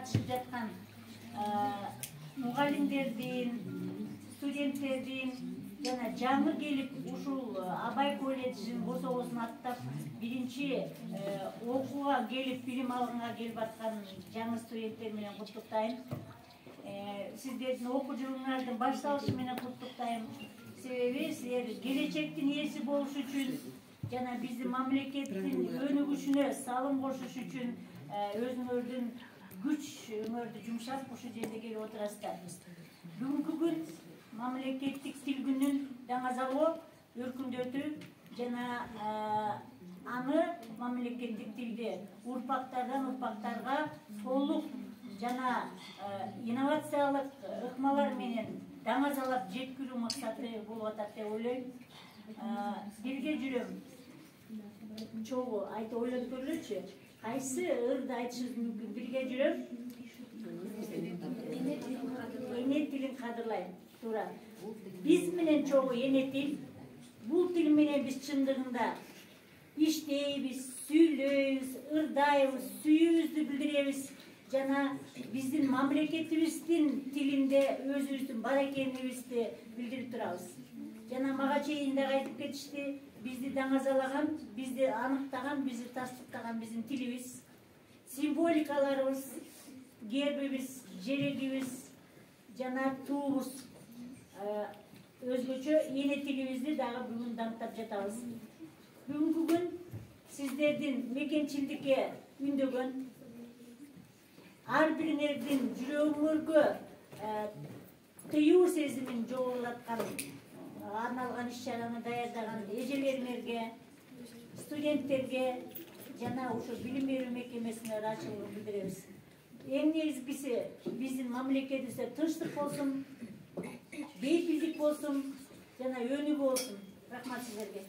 катышып жаткан мугалимдердин, студенттердин жана жаңы келип ушул Абай колледжин босогосун аттап биринчи окууга келип билим алганга келип аткан жаңы студенттер менен куттуктайм. Сиздердин окуу жылыңардын башталышы менен куттуктайм. Себеби силер келечектин ээси болуш үчүн жана биздин мамлекеттин өнүгүшүнө салым кошуш үчүн өзүңөрдүн күчүңөрдү жумшап ушул жерде келип отурасыздар. Бүгүнкү күн мамлекеттик тил күнүн даңазалоо, өркүндөтүү жана аны мамлекеттик тилди урпактардан урпактарга толук жана инновациялык ыкмалар менен даңазалап жеткирүү максаты болуп атат деп ойлойм. Бирге жүрөм. Чогуу айтып ойлонуп көргүлөчү. Кайсы ырды айтышыбыз мүмкүн? Бирге жүрөм. Эне тилин кадырлайм. Туура. Биз менен чогуу эне тил. Бул тил менен биз чындыгында иштейбиз, сүйлөйбүз, ырдайбыз, сүйүүбүздү билдиребиз. Жана биздин мамлекетибиздин тилинде өзүбүздүн бар экенибизди билдирип турабыз. Жана мага чейин дагы айтып кетишти, бизди даңазалаган, бизди аныктаган, бизди тастыктаган биздин тилибиз, символикаларыбыз, гербибиз, жерегибиз жана туубуз. Өзгөчө эне тилибизди дагы бүгүн даңктап жатабыз. Бүгүнкү күн сиздердин мекенчилдикке үндөгөн, ар бириңердин жүрөгүңөргө тыюу сезимин жогорулаткан арналган иш-чараны даярдаган эжелериңерге, студенттерге жана ошо билим берүү мекемесине ыраачылык билдиребиз. Эң негизгиси биздин мамлекетибизде тынчтык болсун, бейпилдик болсун жана өнүгүү болсун. Рахмат сиздерге.